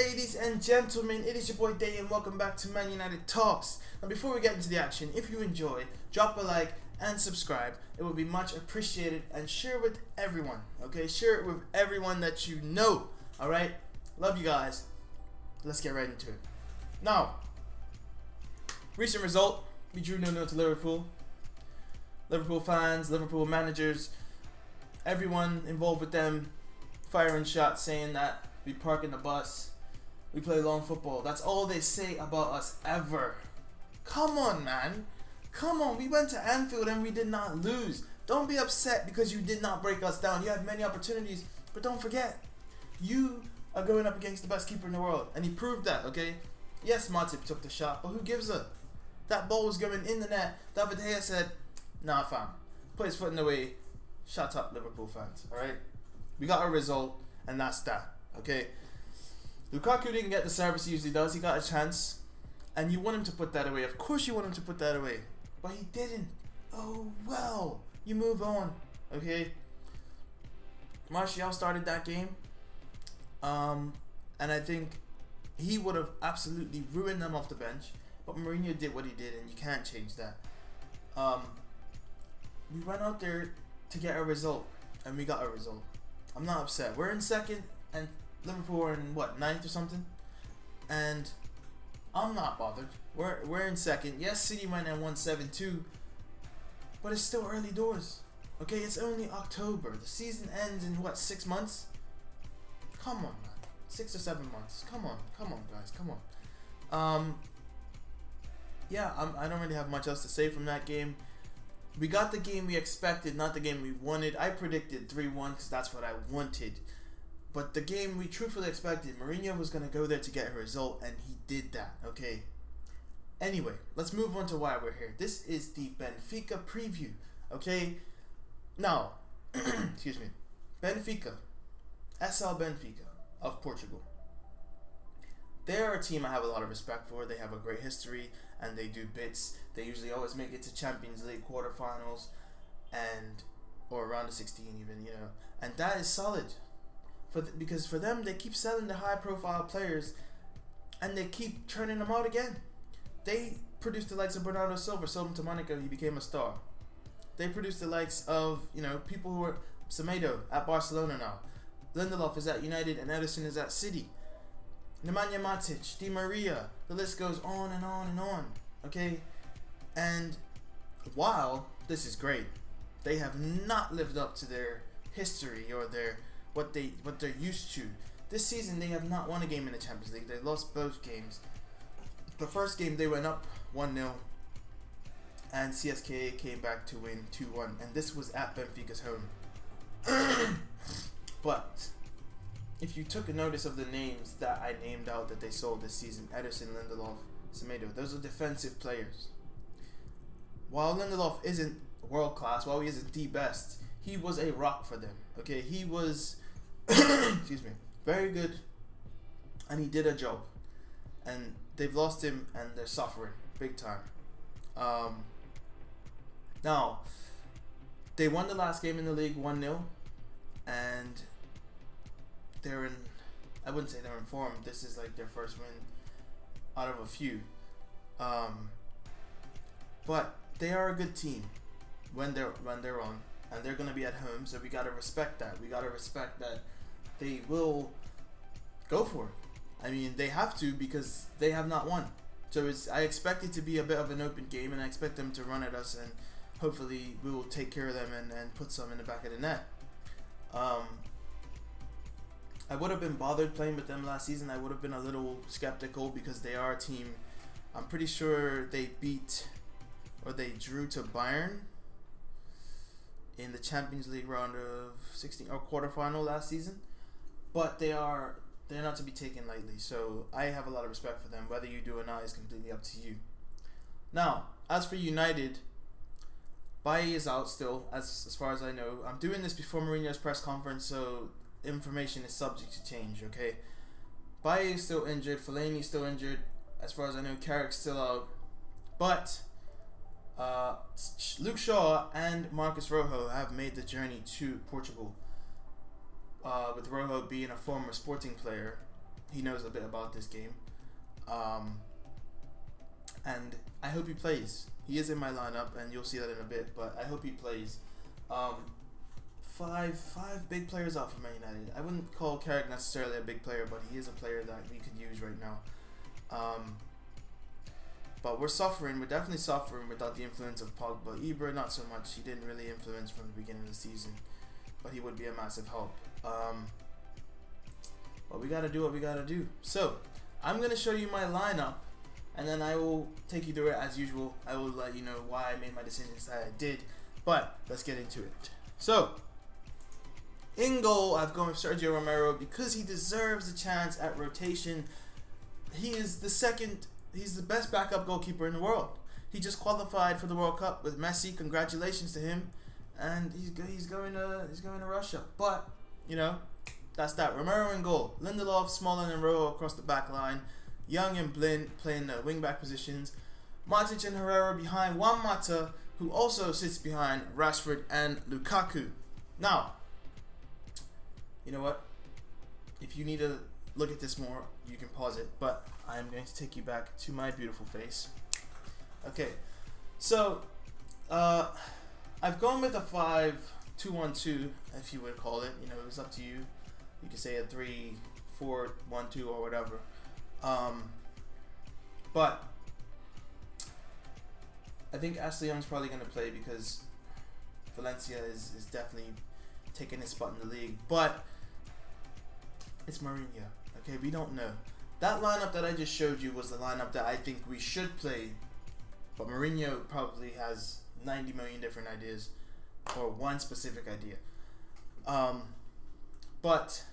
ladies and gentlemen, it is your boy Day and welcome back to Man United Talks. Now before we get into the action, if you enjoy, drop a like and subscribe. It would be much appreciated, and share with everyone, okay? Share it with everyone that you know, alright? Love you guys. Let's get right into it. Now, recent result, we drew 0-0 to Liverpool. Liverpool fans, Liverpool managers, everyone involved with them firing shots saying that we park in the bus, we play long football. That's all they say about us ever. Come on, man. Come on, we went to Anfield and we did not lose. Don't be upset because you did not break us down. You had many opportunities, but don't forget, you are going up against the best keeper in the world, and he proved that, okay? Yes, Matip took the shot, but who gives a? That ball was going in the net. David De Gea said, nah, fam. Put his foot in the way. Shut up, Liverpool fans, alright? We got a result, and that's that. Okay, Lukaku didn't get the service he usually does. He got a chance, and you want him to put that away. Of course you want him to put that away, but he didn't. Oh well, you move on. Okay, Martial started that game, and I think he would have absolutely ruined them off the bench, but Mourinho did what he did, and you can't change that. We went out there to get a result, and we got a result. I'm not upset. We're in second, and Liverpool are in what, 9th or something, and I'm not bothered. We're in second. Yes, City went and won 7-2, but it's still early doors. Okay, it's only October. The season ends in what, 6 months? Come on, man. 6 or 7 months. Come on, guys. Come on. Yeah, I don't really have much else to say from that game. We got the game we expected, not the game we wanted. I predicted 3-1 because that's what I wanted. But the game we truthfully expected, Mourinho was going to go there to get a result, and he did that, okay? Anyway, let's move on to why we're here. This is the Benfica preview, okay? Now, excuse me, Benfica, SL Benfica of Portugal. They're a team I have a lot of respect for. They have a great history, and they do bits. They usually always make it to Champions League quarterfinals, or around the 16 even, you know. And that is solid. Because for them, they keep selling the high-profile players, and they keep turning them out again. They produced the likes of Bernardo Silva, sold him to Monaco, he became a star. They produced the likes of, you know, people who are Semedo at Barcelona now. Lindelof is at United, and Ederson is at City. Nemanja Matic, Di Maria, the list goes on and on and on, okay? And while this is great, they have not lived up to their history or what they're used to. This season they have not won a game in the Champions League. They lost both games. The first game they went up 1-0, and CSKA came back to win 2-1, and this was at Benfica's home. But if you took a notice of the names that I named out that they sold this season, Ederson, Lindelof, Semedo, those are defensive players. While Lindelof isn't world class, while he isn't the best, he was a rock for them. Okay, he was excuse me, very good, and he did a job. And they've lost him, and they're suffering big time. Now, they won the last game in the league 1-0, and they're in, I wouldn't say they're in form. This is like their first win out of a few. But they are a good team when they're on, and they're gonna be at home. So we gotta respect that. We gotta respect that they will go for it. I mean, they have to, because they have not won. So I expect it to be a bit of an open game, and I expect them to run at us, and hopefully we will take care of them and put some in the back of the net. I would have been bothered playing with them last season. I would have been a little skeptical because they are a team. I'm pretty sure they they drew to Bayern in the Champions League round of 16 or quarterfinal last season. But they're not to be taken lightly. So I have a lot of respect for them. Whether you do or not is completely up to you. Now, as for United, Bailly is out still, as far as I know. I'm doing this before Mourinho's press conference, so information is subject to change, okay? Bailly is still injured, Fellaini is still injured, as far as I know. Carrick's still out, but Luke Shaw and Marcus Rojo have made the journey to Portugal, with Rojo being a former Sporting player he knows a bit about this game. And I hope he plays. He is in my lineup, and you'll see that in a bit, but I hope he plays. Five big players out for Man United. I wouldn't call Carrick necessarily a big player, but he is a player that we could use right now. But we're suffering. We're definitely suffering without the influence of Pogba. Ibra, not so much. He didn't really influence from the beginning of the season, but he would be a massive help. But we gotta do what we gotta do. So I'm gonna show you my lineup, and then I will take you through it as usual. I will let you know why I made my decisions that I did. But let's get into it. So in goal, I've gone with Sergio Romero because he deserves a chance at rotation. He is he's the best backup goalkeeper in the world. He just qualified for the World Cup with Messi. Congratulations to him. And he's going to Russia. But, you know, that's that. Romero in goal. Lindelof, Smalling and Rojo across the back line. Young and Blind playing the wing back positions. Matic and Herrera behind Juan Mata, who also sits behind Rashford and Lukaku. Now, you know what? If you need to look at this more, you can pause it, but I'm going to take you back to my beautiful face. Okay, so I've gone with a 5-2-1-2, if you would call it. You know, it's up to you. You can say a 3-4-1-2 or whatever. But I think Ashley Young's probably going to play because Valencia is definitely taking his spot in the league. But it's Mourinho. Okay, we don't know. That lineup that I just showed you was the lineup that I think we should play. But Mourinho probably has 90 million different ideas for one specific idea. But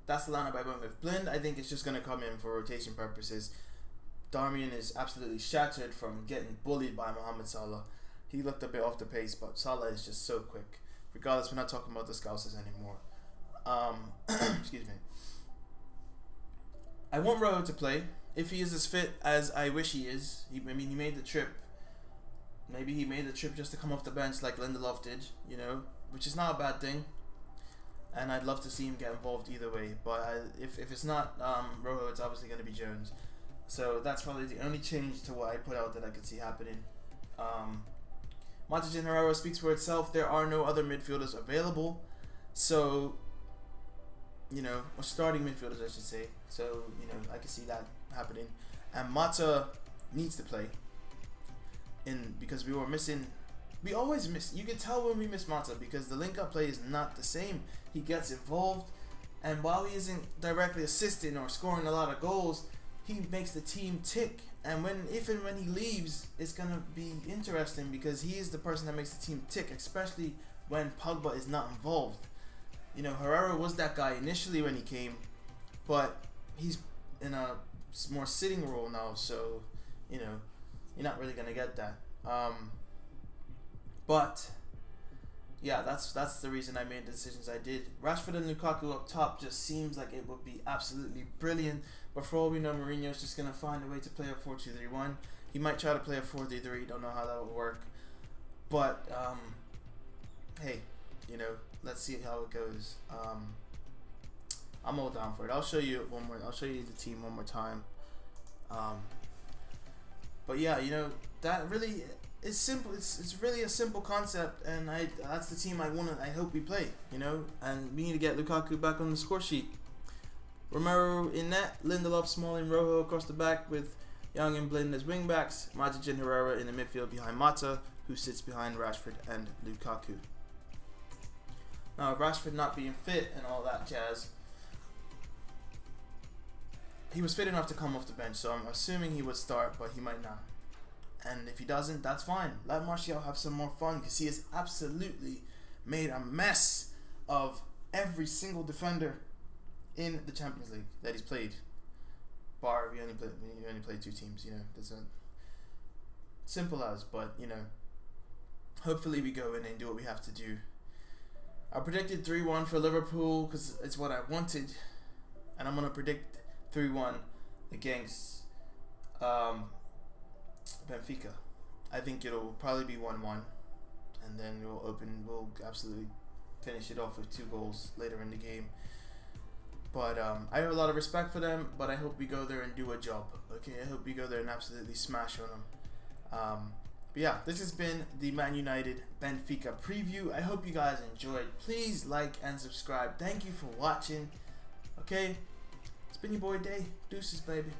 that's the lineup I went with. Blind, I think, is just going to come in for rotation purposes. Darmian is absolutely shattered from getting bullied by Mohamed Salah. He looked a bit off the pace, but Salah is just so quick. Regardless, we're not talking about the Scousers anymore. Excuse me. I want Rojo to play. If he is as fit as I wish he is. He made the trip. Maybe he made the trip just to come off the bench like Lindelof did, you know, which is not a bad thing. And I'd love to see him get involved either way. But if it's not Rojo, it's obviously going to be Jones. So that's probably the only change to what I put out that I could see happening. Matic and Herrera speaks for itself. There are no other midfielders available. So, you know, or starting midfielders, I should say. So, you know, I can see that happening. And Mata needs to play. Because we were missing. We always miss. You can tell when we miss Mata because the link-up play is not the same. He gets involved. And while he isn't directly assisting or scoring a lot of goals, he makes the team tick. And if and when he leaves, it's going to be interesting because he is the person that makes the team tick, especially when Pogba is not involved. You know, Herrera was that guy initially when he came, but he's in a more sitting role now, so, you know, you're not really going to get that. But, yeah, that's the reason I made the decisions I did. Rashford and Lukaku up top just seems like it would be absolutely brilliant. But for all we know, Mourinho's just going to find a way to play a 4-2-3-1. He might try to play a 4-3-3. Don't know how that will work. But, hey, you know, let's see how it goes. I'm all down for it. I'll show you the team one more time. But yeah, you know, that really is simple. It's really a simple concept, and that's the team I hope we play. You know, and we need to get Lukaku back on the score sheet. Romero in net, Lindelof, Smalling, Rojo across the back with Young and Blind as wing backs. Matic and Herrera in the midfield behind Mata, who sits behind Rashford and Lukaku. Now, Rashford not being fit and all that jazz, he was fit enough to come off the bench, so I'm assuming he would start, but he might not. And if he doesn't, that's fine. Let Martial have some more fun because he has absolutely made a mess of every single defender in the Champions League that he's played. Bar, we only played 2 teams, you know. That's a simple as, but, you know, hopefully we go in and do what we have to do. I predicted 3-1 for Liverpool because it's what I wanted, and I'm going to predict 3-1 against Benfica. I think it'll probably be 1-1, and then we'll absolutely finish it off with 2 goals later in the game. But I have a lot of respect for them. But I hope we go there and do a job. Okay, I hope we go there and absolutely smash on them. But yeah, this has been the Man United Benfica preview. I hope you guys enjoyed. Please like and subscribe. Thank you for watching. Okay, it's been your boy Day. Deuces, baby.